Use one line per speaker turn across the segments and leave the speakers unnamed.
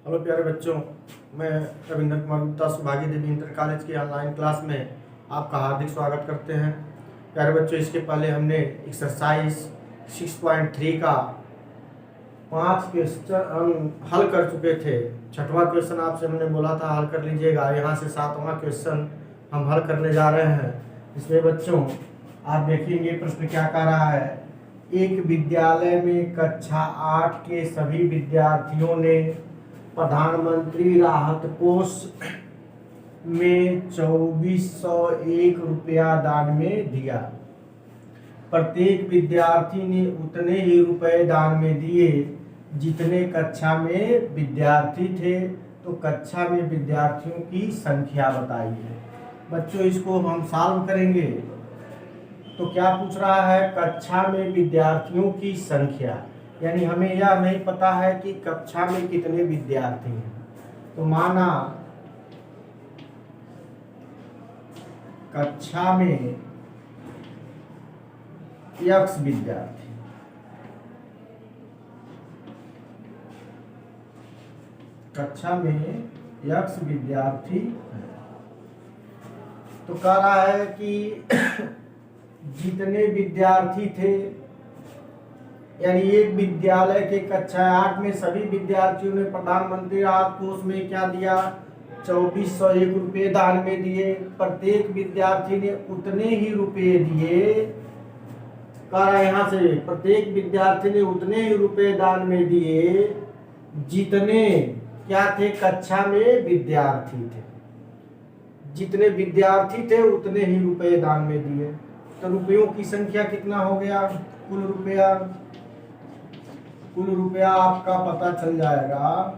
Hello प्यारे बच्चों, मैं रविंद्र कुमार गुप्ता सुभागी देवी इंटर कॉलेज की ऑनलाइन क्लास में आपका हार्दिक स्वागत करते हैं। प्यारे बच्चों, इसके पहले हमने एक्सरसाइज 6.3 का 5 क्वेश्चन हल कर चुके थे। 6वां क्वेश्चन आपसे हमने बोला था हल कर लीजिएगा। यहाँ से 7वां क्वेश्चन हम हल करने जा रहे हैं। इसमें बच्चों आप देखेंगे प्रश्न क्या कह रहा है। एक विद्यालय में कक्षा 8 के सभी विद्यार्थियों ने प्रधानमंत्री राहत कोष में 2401 रुपया दान में दिया। प्रत्येक विद्यार्थी ने उतने ही रुपए दान में दिए जितने कक्षा में विद्यार्थी थे। तो कक्षा में विद्यार्थियों की संख्या बताइए। बच्चों, इसको हम सॉल्व करेंगे। तो क्या पूछ रहा है, कक्षा में विद्यार्थियों की संख्या, यानी हमें यह नहीं पता है कि कक्षा में कितने विद्यार्थी हैं। तो माना कक्षा में x विद्यार्थी, कक्षा में x विद्यार्थी है। तो कह रहा है कि जितने विद्यार्थी थे, यानी एक विद्यालय के कक्षा 8 में सभी विद्यार्थियों ने प्रधानमंत्री राहत कोष में क्या दिया, 2401 रुपये दान में दिए। प्रत्येक विद्यार्थी ने उतने ही रुपये दिए। कहा यहाँ से प्रत्येक विद्यार्थी ने उतने ही रुपये दान में दिए जितने क्या थे, कक्षा में विद्यार्थी थे। जितने विद्यार्थी थे उतने ही रुपये दान में दिए। तो रुपयों की संख्या कितना हो गया, कुल रुपया आपका पता चल जाएगा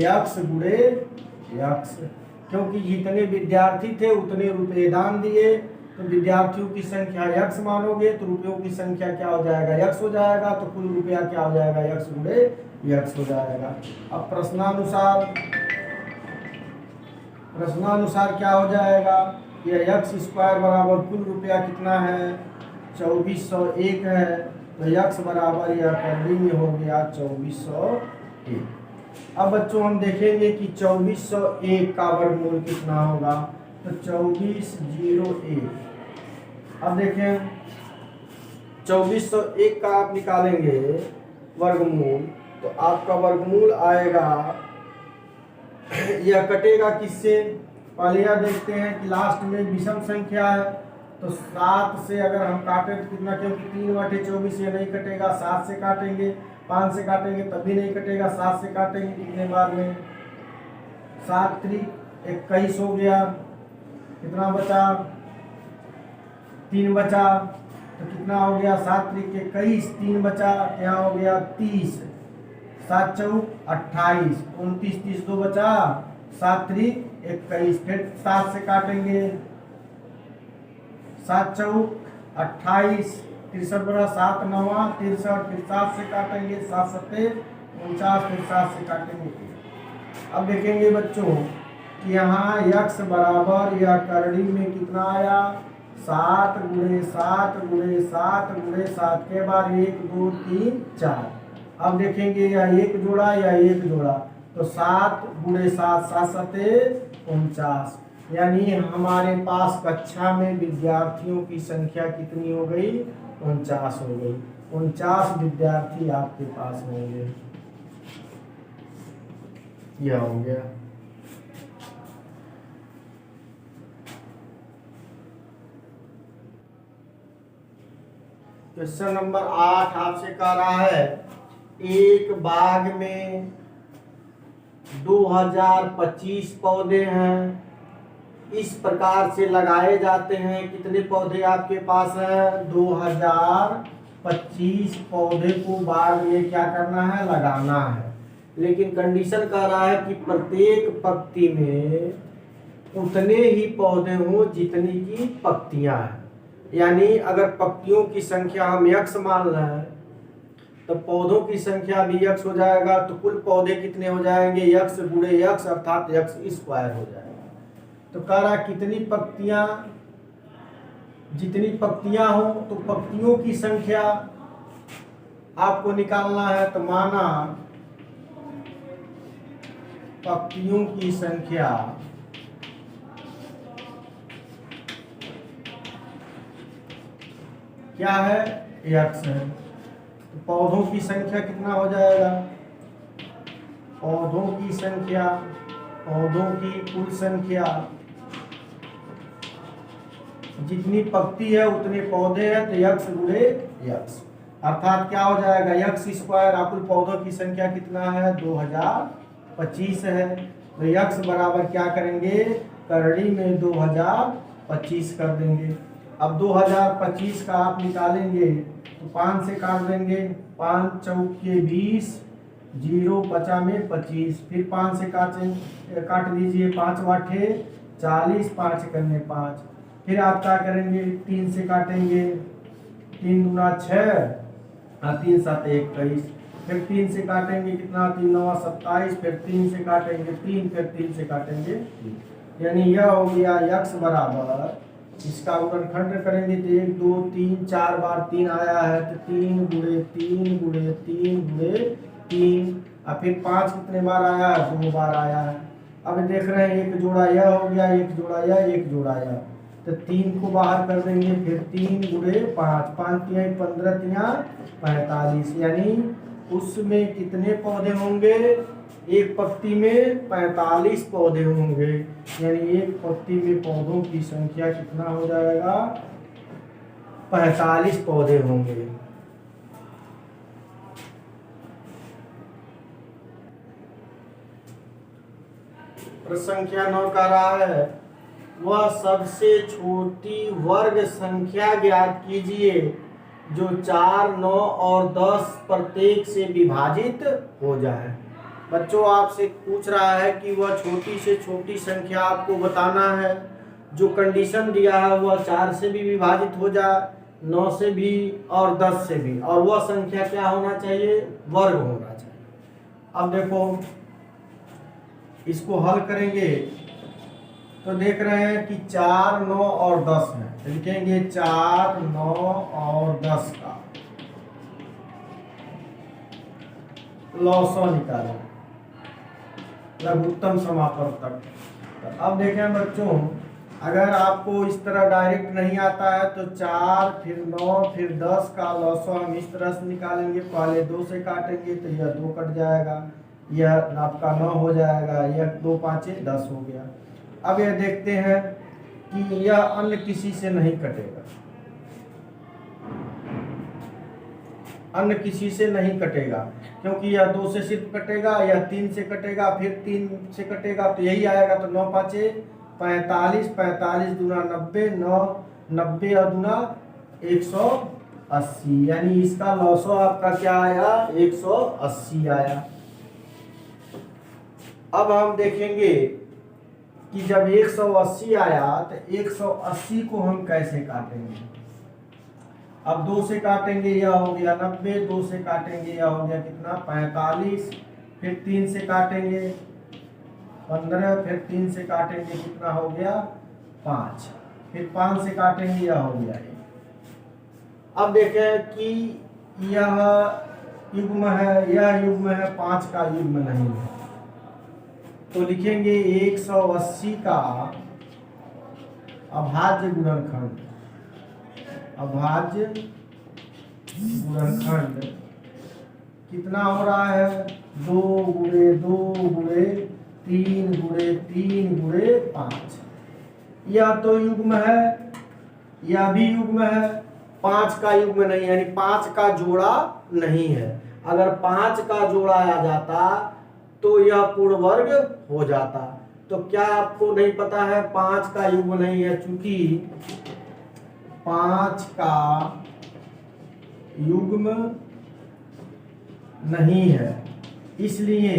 x गुणे x, क्योंकि जितने विद्यार्थी थे उतने रुपये दान दिए। तो विद्यार्थियों की संख्या x मानोगे तो रुपयों की संख्या क्या हो जाएगा, x हो जाएगा। तो कुल रुपया क्या हो जाएगा, x गुणे x हो जाएगा। अब प्रश्नानुसार क्या हो जाएगा, यह x² बराबर कुल रुपया कितना है, 2401 है। तो x बराबर यह करली में हो गया 2401। अब बच्चों हम देखेंगे कि 2401 का वर्गमूल कितना होगा। तो 2401, अब देखें 2401 का आप निकालेंगे वर्गमूल, तो आपका वर्गमूल आएगा, यह कटेगा किससे, पहले यह देखते हैं कि लास्ट में विषम संख्या है। तो 7 से अगर हम काटें तो कितना, क्योंकि 3/24 ये नहीं कटेगा। 7 से काटेंगे, 5 से काटेंगे तब भी नहीं कटेगा। 7 से काटेंगे कितने बार में, 7 त्रिक 21 हो गया। कितना बचा, 3 बचा। तो कितना हो गया, 7 त्रिक 21, 3 बचा, यहाँ हो गया 30, 7 चौक 28, 29, 30 2 बचा, 7 त्रिक 21। फिर 7 से काटेंगे, 7 चौक 28, 63 बड़ा 7 9 63। फिर 7 से काटेंगे, 7 सत्ते 49, फिर 7 से काटेंगे। अब देखेंगे बच्चों कि यहाँ x बराबर यह करड़ी में कितना आया, 7 गुणे 7 गुणे 7 गुणे 7 के बाद 1 2 3 4। अब देखेंगे यह एक जोड़ा या एक जोड़ा, तो 7 गुणे 7 7 सत्ते 49। यानी हमारे पास कक्षा में विद्यार्थियों की संख्या कितनी हो गई, 49 हो गई। 49 विद्यार्थी आपके पास होंगे। यह हो गया। क्वेश्चन नंबर 8 आपसे कह रहा है, एक बाग में 2025 पौधे हैं, इस प्रकार से लगाए जाते हैं। कितने पौधे आपके पास है, 2025 पौधे को बाग में क्या करना है, लगाना है। लेकिन कंडीशन कह रहा है कि प्रत्येक पंक्ति में उतने ही पौधे हों जितनी की पत्तियां हैं। यानी अगर पत्तियों की संख्या हम x मान रहे हैं तो पौधों की संख्या भी x हो जाएगा। तो कुल पौधे कितने हो जाएंगे, x गुणे x, अर्थात x² हो जाएगा। तो कह रहा कितनी पत्तियां, जितनी पत्तियां हो तो पत्तियों की संख्या आपको निकालना है। तो माना पंक्तियों की संख्या क्या है, x है। तो पौधों की संख्या कितना हो जाएगा, पौधों की संख्या, पौधों की कुल संख्या, जितनी पत्ती है उतने पौधे हैं, तो x गुणे x, अर्थात क्या हो जाएगा, x स्क्वायर। कुल पौधों की संख्या कितना है, 2025 है। तो x बराबर क्या करेंगे, करड़ी में 2025 कर देंगे। अब 2025 का आप निकालेंगे तो 5 से काट देंगे, 5 चौके 20, 0 5 में 25, फिर 5 से काट दीजिए, 5 वाठे 40, 5 करने 5, फिर आप क्या करेंगे, 3 से काटेंगे, 3 दूना 6, 3 7 21, फिर 3 से काटेंगे कितना, 3 9 27, फिर 3 से काटेंगे 3, फिर 3 से काटेंगे 3, यानी यह हो गया x बराबर, इसका गुणनखंड करेंगे तो 1 2 3 4 बार 3 आया है, तो 3 गुणे 3 गुणे 3 गुणे 3, और फिर 5 कितने बार आया है, 2 बार आया है। अब देख रहे हैं एक जोड़ा यह हो गया, एक जोड़ा यह, एक जोड़ा यह, तो 3 को बाहर कर देंगे, फिर 3 गुणे 5, 5 3 15 3 45, यानी उसमें कितने पौधे होंगे, एक पत्ती में 45 पौधे होंगे, यानी एक पत्ती में पौधों की संख्या कितना हो जाएगा, 45 पौधे होंगे। प्रश्न संख्या 9 कह रहा है, वह सबसे छोटी वर्ग संख्या ज्ञात कीजिए जो 4, 9 और 10 प्रत्येक से विभाजित हो जाए। बच्चों आपसे पूछ रहा है कि वह छोटी से छोटी संख्या आपको बताना है, जो कंडीशन दिया है वह 4 से भी विभाजित हो जाए, 9 से भी और 10 से भी, और वह संख्या क्या होना चाहिए, वर्ग होना चाहिए। अब देखो इसको हल करेंगे तो देख रहे हैं कि 4, 9 और 10 है, लिखेंगे 4, 9 और 10 का लॉसो निकालें, लघुत्तम समापवर्तक। अब देखें बच्चों, अगर आपको इस तरह डायरेक्ट नहीं आता है तो 4 फिर 9 फिर 10 का लॉसो हम इस तरह से निकालेंगे, पहले 2 से काटेंगे तो यह 2 कट जाएगा, यह आपका 9 हो जाएगा, यह 2 5 10 हो गया। अब यह देखते हैं कि यह अन्य किसी से नहीं कटेगा, अन्य किसी से नहीं कटेगा, क्योंकि यह 2 से सिर्फ कटेगा, यह 3 से कटेगा, फिर 3 से कटेगा, तो यही आएगा। तो 9 5 45, 45 दूना 90, 9 90 और दूना 180, यानी इसका लॉसो आपका क्या आया, 180 आया। अब हम देखेंगे कि जब 180 आया तो 180 को हम कैसे काटेंगे। अब 2 से काटेंगे, यह हो गया 90, 2 से काटेंगे यह हो गया कितना, 45, फिर 3 से काटेंगे 15, फिर 3 से काटेंगे कितना हो गया 5, फिर 5 से काटेंगे यह हो गया 1। अब देखें कि यह युग्म है, यह युग्म है, 5 का युग्म नहीं है, तो लिखेंगे 180 का अभाज्य गुणनखंड, अभाज्य गुणनखंड कितना हो रहा है, 2 गुणे 2 गुणे 3 गुणे 3 गुणे 5। यह तो युग्म है, यह भी युग्म है, 5 का युग्म नहीं, यानी 5 का जोड़ा नहीं है। अगर 5 का जोड़ा आ जाता तो यह पूर्ण वर्ग हो जाता। तो क्या आपको नहीं पता है 5 का युग्म नहीं है, चूंकि 5 का युग्म नहीं है, इसलिए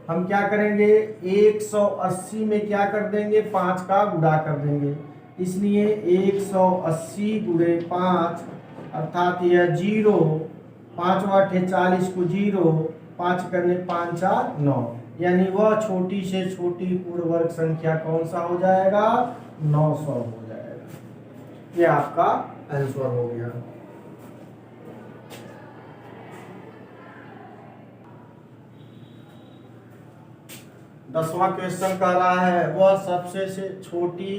हम क्या करेंगे, 180 में क्या कर देंगे, 5 का गुणा कर देंगे, इसलिए 180 गुणे 5, अर्थात यह 0, 5 वाठे 40 को 0, 5 करने 5 4 9, यानी वह छोटी से छोटी पूर्ण वर्ग संख्या कौन सा हो जाएगा, 900 हो जाएगा। ये आपका आंसर हो गया। 10वां क्वेश्चन कह रहा है वह सबसे से छोटी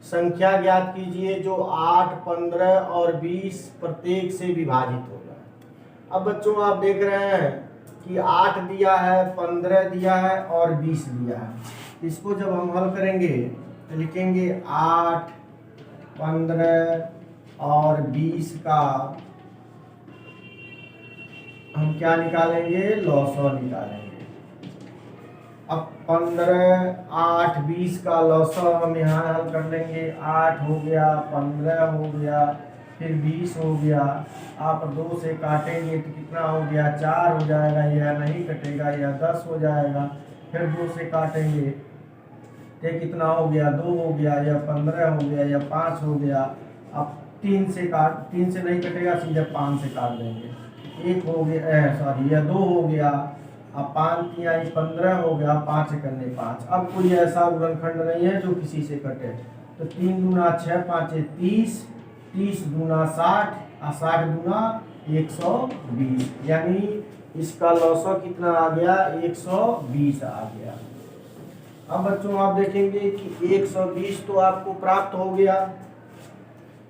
संख्या ज्ञात कीजिए जो 8, 15 और 20 प्रत्येक से विभाजित होगा। अब बच्चों आप देख रहे हैं कि 8 दिया है, 15 दिया है और 20 दिया है। इसको जब हम हल करेंगे तो लिखेंगे 8, 15 और 20 का हम क्या निकालेंगे, लॉसव निकालेंगे। अब 15, 8, 20 का लॉसव हम यहाँ हल कर लेंगे। 8 हो गया, 15 हो गया, फिर 20 हो गया। आप 2 से काटेंगे तो कितना हो गया, 4 हो जाएगा, यह नहीं कटेगा, यह 10 हो जाएगा। फिर 2 से काटेंगे तो कितना हो गया, 2 हो गया, यह 15 हो गया, यह 5 हो गया। अब 3 से नहीं कटेगा, सीधे 5 से काट देंगे। 1 हो गया, सॉरी यह 2 हो गया। अब 5 या 15 हो गया, 5 से करने 5। अब कोई ऐसा गुणनखंड नहीं है जो किसी से कटे, तो 3 दूना 6, 5 30, 30 दूना 60 और 60 दूना 120, यानी इसका लॉसव कितना आ गया, 120 आ गया। अब बच्चों आप देखेंगे कि 120 तो आपको प्राप्त हो गया,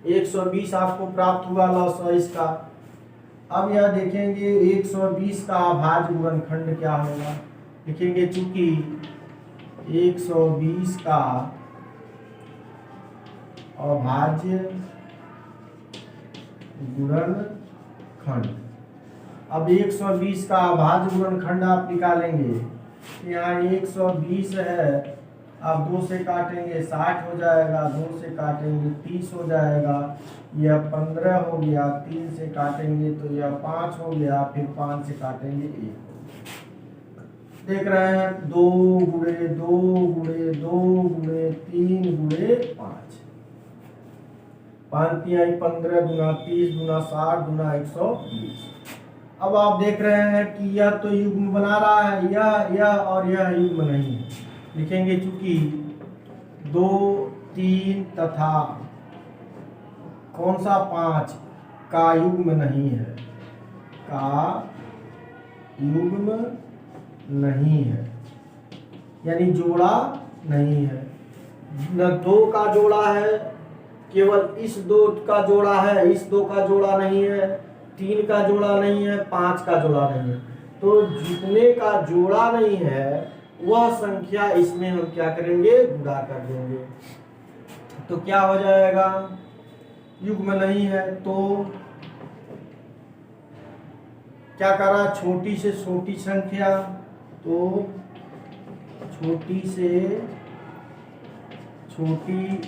120 आपको प्राप्त हुआ लॉसव इसका। अब यह देखेंगे 120 का अभाज्य गुणनखंड क्या होगा। लिखेंगे चूंकि 120 का अभाज्य गुणनखंड, अब 120 का अभाज्य गुणनखंड आप निकालेंगे। यहाँ 120 है, आप 2 से काटेंगे 60 हो जाएगा, 2 से काटेंगे 30 हो जाएगा, यह 15 हो गया, 3 से काटेंगे तो यह 5 हो गया, फिर 5 से काटेंगे 1 हो गया। देख रहे हैं 2 गुणे 2 गुणे 2 गुणे 3 गुणे 5, 5 तिहाई 15 दूना 30 दूना 60 दूना 120। अब आप देख रहे हैं कि यह तो युग्म बना रहा है, यह और यह युग्म नहीं है। लिखेंगे चूंकि 2, 3 तथा कौन सा 5 का युग्म नहीं है, का युग्म नहीं है, यानी जोड़ा नहीं है। न 2 का जोड़ा है, केवल इस 2 का जोड़ा है, इस 2 का जोड़ा नहीं है, 3 का जोड़ा नहीं है, 5 का जोड़ा नहीं है। तो जितने का जोड़ा नहीं है वह संख्या इसमें हम क्या करेंगे, गुणा कर देंगे। तो क्या हो जाएगा, युग्म नहीं है तो क्या करा, छोटी से छोटी संख्या, तो छोटी से छोटी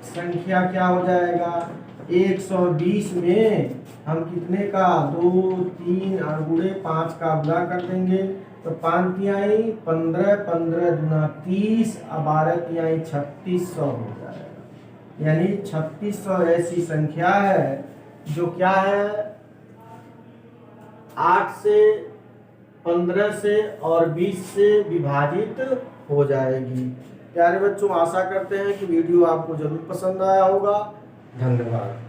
संख्या क्या हो जाएगा, 120 में हम कितने का, 2, 3 और गुणे 5 का गुणा कर देंगे। तो 5 तिहाई 15, 15 दूना 30 और 12 तिहाई 3600 हो जाएगा। यानी 3600 ऐसी संख्या है जो क्या है, 8 से, 15 से और 20 से विभाजित हो जाएगी। प्यारे बच्चों, आशा करते हैं कि वीडियो आपको जरूर पसंद आया होगा। धन्यवाद।